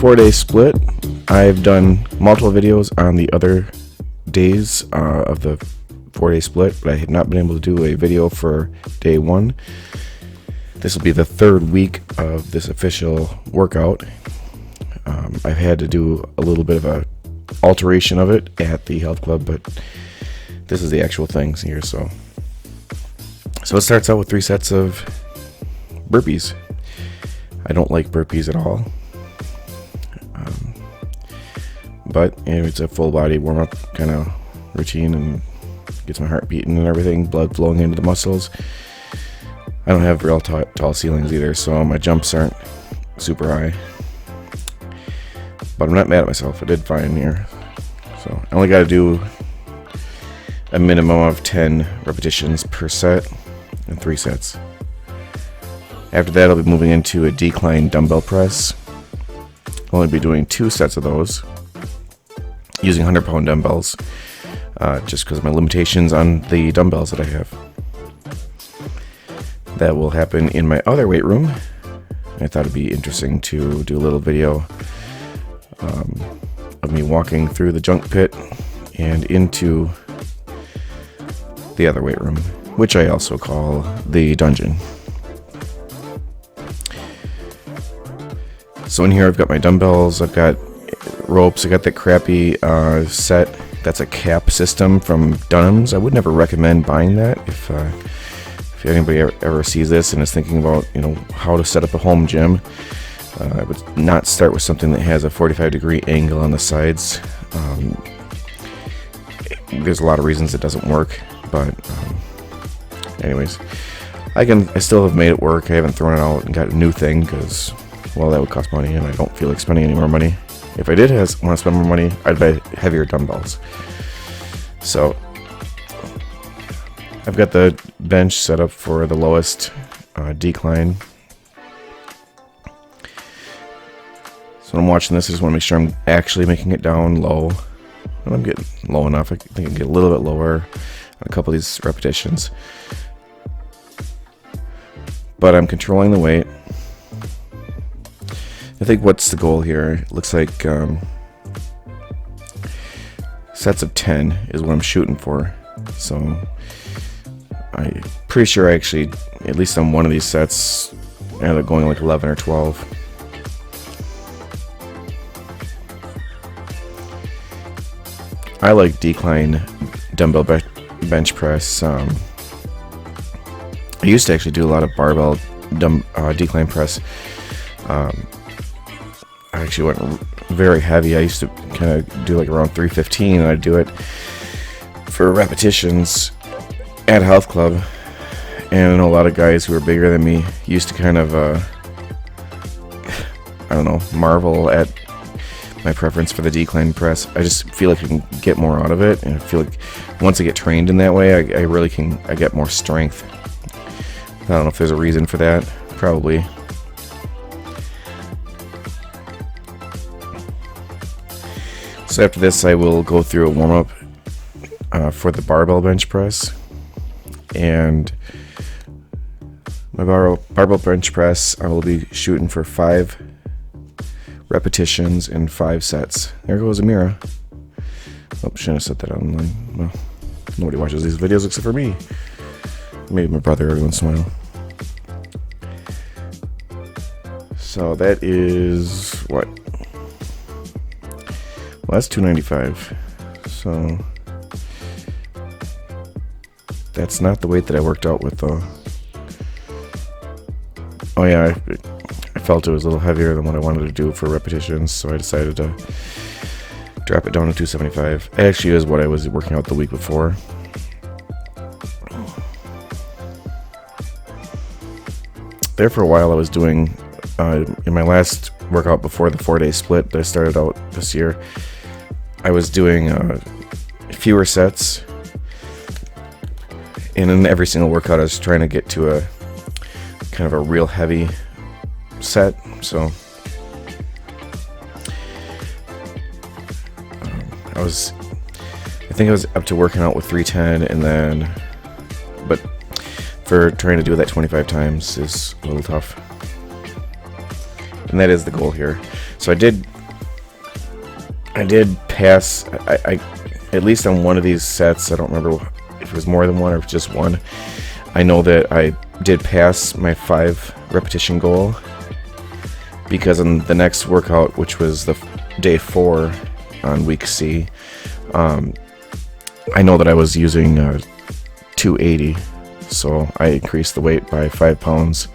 4-day split. I've done multiple videos on the other days of the 4-day split, but I have not been able to do a video for day 1. This will be the 3rd week of this official workout. I've had to do a little bit of a alteration of it at the health club, but this is the actual things here. So it starts out with 3 sets of burpees. I don't like burpees at all, but it's a full body warm up kind of routine and gets my heart beating and everything, blood flowing into the muscles. I don't have real tall ceilings either, so my jumps aren't super high. But I'm not mad at myself. I did fine here. So I only got to do a minimum of 10 repetitions per set and 3 sets. After that, I'll be moving into a decline dumbbell press. I'll only be doing 2 sets of those using 100-pound dumbbells, just because of my limitations on the dumbbells that I have. That will happen in my other weight room. I thought it'd be interesting to do a little video of me walking through the junk pit and into the other weight room, which I also call the dungeon. So in here I've got my dumbbells, I've got ropes, I got that crappy set that's a cap system from Dunham's. I would never recommend buying that if anybody ever sees this and is thinking about how to set up a home gym. I would not start with something that has a 45-degree angle on the sides. There's a lot of reasons it doesn't work, but anyways, I still have made it work. I haven't thrown it out and got a new thing because, well, that would cost money, and I don't feel like spending any more money. If I did want to spend more money, I'd buy heavier dumbbells. So I've got the bench set up for the lowest decline. So when I'm watching this, I just want to make sure I'm actually making it down low. And I'm getting low enough. I think I can get a little bit lower on a couple of these repetitions. But I'm controlling the weight. I think what's the goal here? It looks like sets of 10 is what I'm shooting for. So I'm pretty sure I actually, at least on one of these sets, I ended up going like 11 or 12. I like decline dumbbell bench press. I used to actually do a lot of barbell decline press. I actually went very heavy. I used to kind of do like around 315, and I'd do it for repetitions at a health club. And I know a lot of guys who are bigger than me used to kind of, marvel at my preference for the decline press. I just feel like I can get more out of it, and I feel like once I get trained in that way, I really can. I get more strength. I don't know if there's a reason for that. Probably. So after this, I will go through a warm-up for the barbell bench press, and my barbell bench press, I will be shooting for 5 repetitions in 5 sets. There goes Amira. Oh, shouldn't have set that online. Well, nobody watches these videos except for me. Maybe my brother every once in a while. So that is what? Well, that's 295. So that's not the weight that I worked out with, though. Oh yeah, I felt it was a little heavier than what I wanted to do for repetitions, so I decided to drop it down to 275. It actually is what I was working out the week before. There for a while I was doing, in my last workout before the 4-day split that I started out this year, I was doing fewer sets, and in every single workout I was trying to get to a kind of a real heavy set. So I think I was up to working out with 310, and then, but for trying to do that 25 times is a little tough. And that is the goal here. So I did I did pass, I at least on one of these sets, I don't remember if it was more than one or just one, I know that I did pass my 5 repetition goal, because in the next workout, which was the day 4 on week C, I know that I was using 280, so I increased the weight by 5 pounds,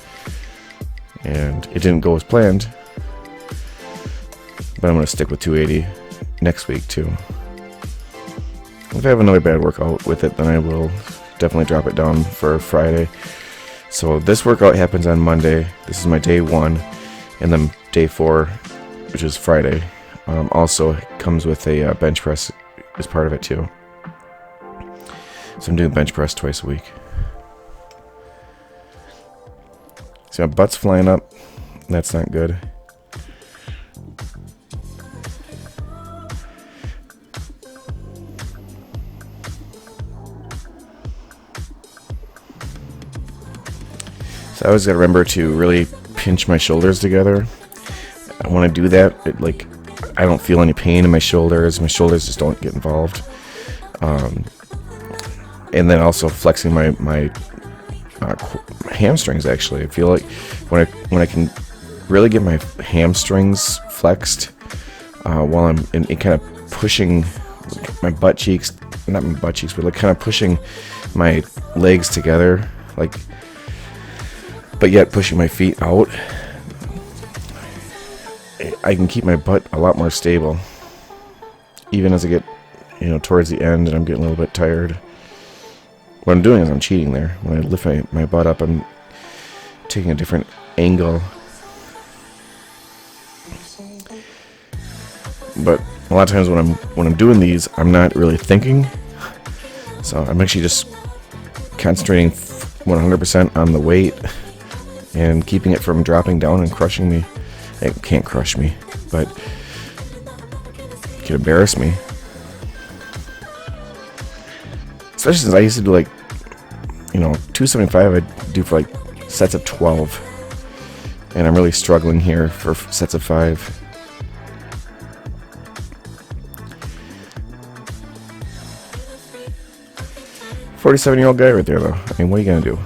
and it didn't go as planned, but I'm going to stick with 280 next week too. If I have another bad workout with it, then I will definitely drop it down for Friday. So this workout happens on Monday. This is my day 1, and then day 4, which is Friday, also comes with a bench press as part of it too. So I'm doing bench press twice a week. So my butt's flying up. That's not good. So I always got to remember to really pinch my shoulders together. When I do that, I don't feel any pain in my shoulders. My shoulders just don't get involved. And then also flexing my hamstrings. Actually, I feel like when I can really get my hamstrings flexed while I'm in kind of pushing my butt cheeks, not my butt cheeks, but like kind of pushing my legs together, like. But yet pushing my feet out, I can keep my butt a lot more stable. Even as I get, towards the end and I'm getting a little bit tired. What I'm doing is I'm cheating there. When I lift my butt up, I'm taking a different angle. But a lot of times when I'm doing these, I'm not really thinking. So I'm actually just concentrating 100% on the weight and keeping it from dropping down and crushing me. It can't crush me, but it can embarrass me. Especially since I used to do 275 I do for sets of 12. And I'm really struggling here for sets of 5. "47-year-old guy right there, though. I mean, what are you gonna do?"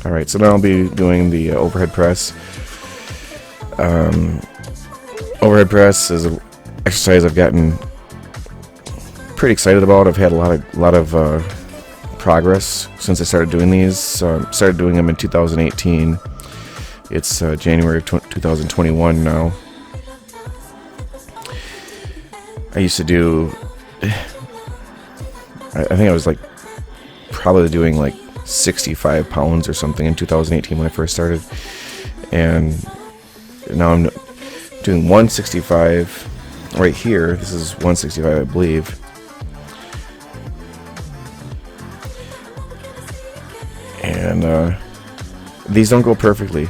Alright, so now I'll be doing the overhead press. Overhead press is an exercise I've gotten pretty excited about. I've had a lot of progress since I started doing these. Started doing them in 2018. It's January of 2021 now. I used to do, I think I was probably doing 65 pounds or something in 2018 when I first started, and now I'm doing 165 right here. This is 165, I believe. And these don't go perfectly.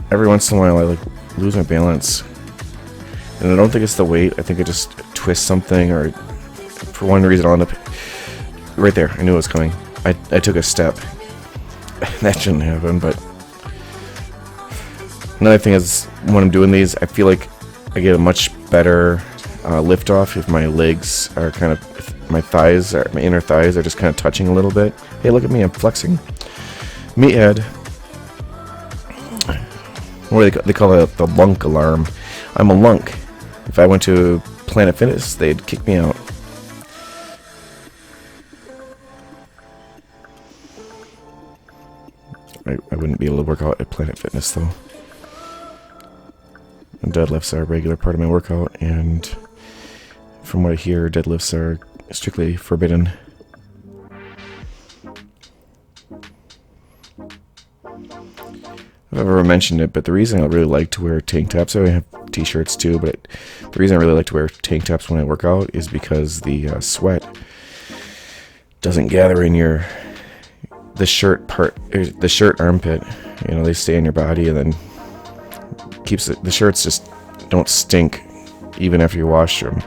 Every once in a while I lose my balance, and I don't think it's the weight. I think I just twist something, or for one reason I'll end up right there. I knew it was coming. I took a step. That shouldn't happen, but another thing is when I'm doing these, I feel like I get a much better lift off if my legs are my inner thighs are just kind of touching a little bit. Hey, look at me, I'm flexing. Meathead. What do they call it? The lunk alarm. I'm a lunk. If I went to Planet Fitness, they'd kick me out. I wouldn't be able to work out at Planet Fitness, though. And deadlifts are a regular part of my workout, and from what I hear, deadlifts are strictly forbidden. I've never mentioned it, but the reason I really like to wear tank tops, I have t-shirts too, but the reason I really like to wear tank tops when I work out is because the sweat doesn't gather in the shirt armpit. They stay in your body, and then keeps the shirts just don't stink even after you wash them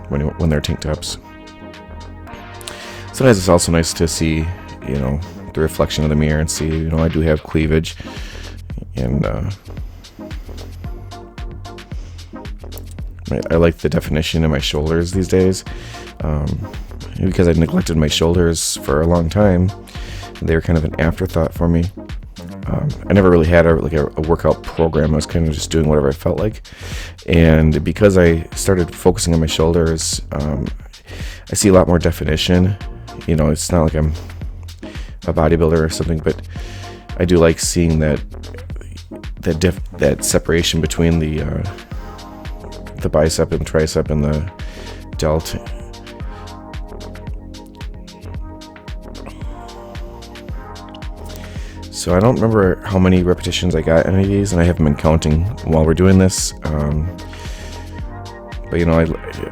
when they're tank tops. sometimes it's also nice to see, you know, the reflection of the mirror and see, you know, I do have cleavage. And I like the definition in my shoulders these days, because I neglected my shoulders for a long time. They were kind of an afterthought for me. I never really had a workout program. I was kind of just doing whatever I felt like. And because I started focusing on my shoulders, I see a lot more definition. You know, it's not like I'm a bodybuilder or something, but I do like seeing that separation between the bicep and tricep and the delt. So I don't remember how many repetitions I got in any of these, and I haven't been counting while we're doing this. But you know,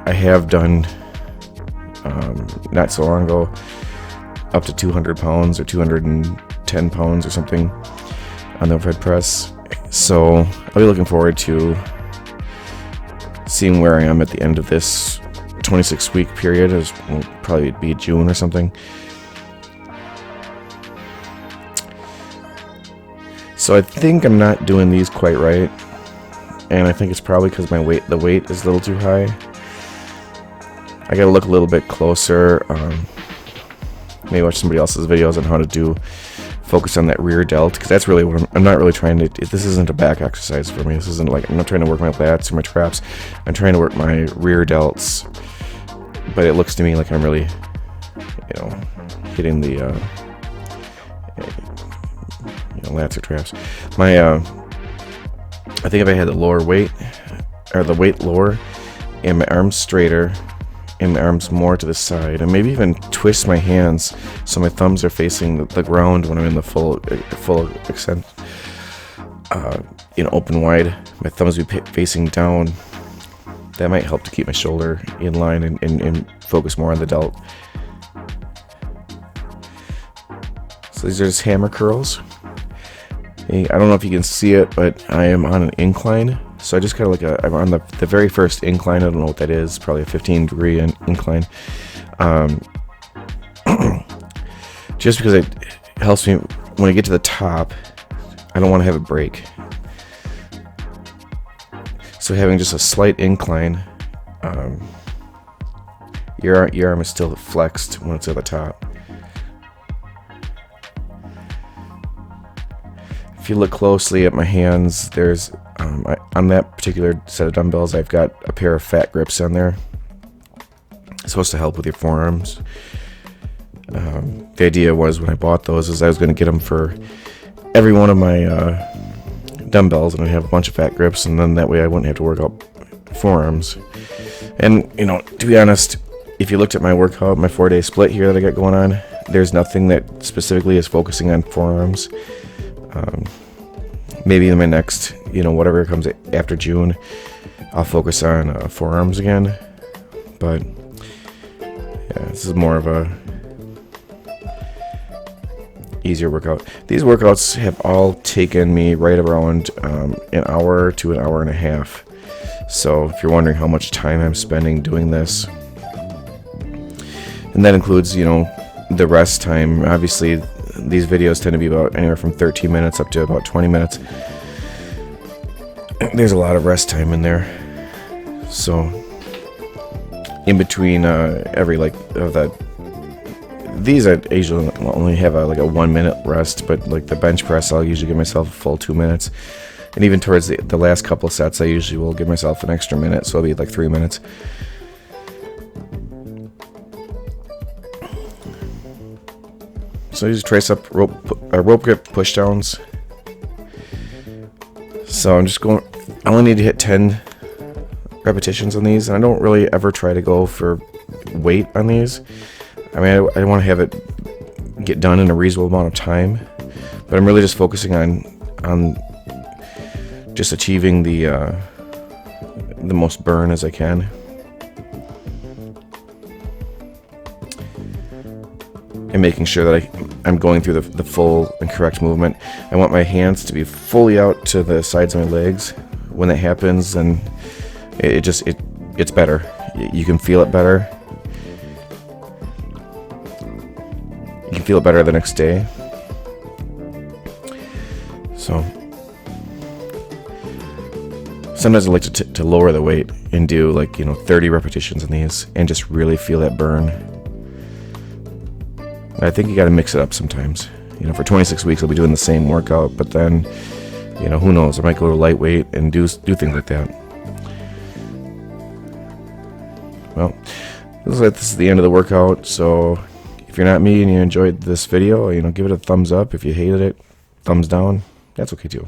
I have done not so long ago up to 200 pounds or 210 pounds or something on the overhead press. So I'll be looking forward to seeing where I am at the end of this 26-week period. It will probably be June or something. So I think I'm not doing these quite right, and I think it's probably because the weight is a little too high. I gotta look a little bit closer. Maybe watch somebody else's videos on how to focus on that rear delt, because that's really what I'm not really trying to. This isn't a back exercise for me. This isn't like, I'm not trying to work my lats or my traps. I'm trying to work my rear delts, but it looks to me like I'm really, you know, hitting the lats or traps. I think if I had the lower weight, or the weight lower, and my arms straighter, and my arms more to the side, and maybe even twist my hands so my thumbs are facing the ground when I'm in the full extent, open wide. My thumbs would be facing down. That might help to keep my shoulder in line and focus more on the delt. So these are just hammer curls. I don't know if you can see it, but I am on an incline. So I just kind of I'm on the very first incline. I don't know what that is. Probably a 15-degree incline. Just because it helps me when I get to the top. I don't want to have it break. So having just a slight incline, your arm is still flexed when it's at the top. If you look closely at my hands, there's on that particular set of dumbbells, I've got a pair of fat grips on there. It's supposed to help with your forearms. The idea was, when I bought those, is I was going to get them for every one of my dumbbells, and I'd have a bunch of fat grips, and then that way I wouldn't have to work out forearms. And, to be honest, if you looked at my workout, my 4-day split here that I got going on, there's nothing that specifically is focusing on forearms. Maybe in my next, whatever comes after June, I'll focus on forearms again. But yeah, this is more of a easier workout. These workouts have all taken me right around an hour to an hour and a half. So if you're wondering how much time I'm spending doing this, and that includes, the rest time. Obviously, these videos tend to be about anywhere from 13 minutes up to about 20 minutes. There's a lot of rest time in there. So in between these I usually only have a 1 minute rest, but like the bench press, I'll usually give myself a full 2 minutes. And even towards the last couple of sets, I usually will give myself an extra minute, so it'll be like 3 minutes. So these tricep rope grip push downs. So I'm just going, I only need to hit 10 repetitions on these, and I don't really ever try to go for weight on these. I mean, I want to have it get done in a reasonable amount of time, but I'm really just focusing on just achieving the most burn as I can. And making sure that I'm going through the full and correct movement. I want my hands to be fully out to the sides of my legs. When that happens, then it's better. You can feel it better. you can feel it better the next day. So sometimes I like to lower the weight and do like 30 repetitions in these and just really feel that burn. I think you got to mix it up sometimes. For 26 weeks I'll be doing the same workout, but then who knows, I might go to lightweight and do things like that. Well, looks like this is the end of the workout. So if you're not me and you enjoyed this video, give it a thumbs up. If you hated it, thumbs down. That's okay too.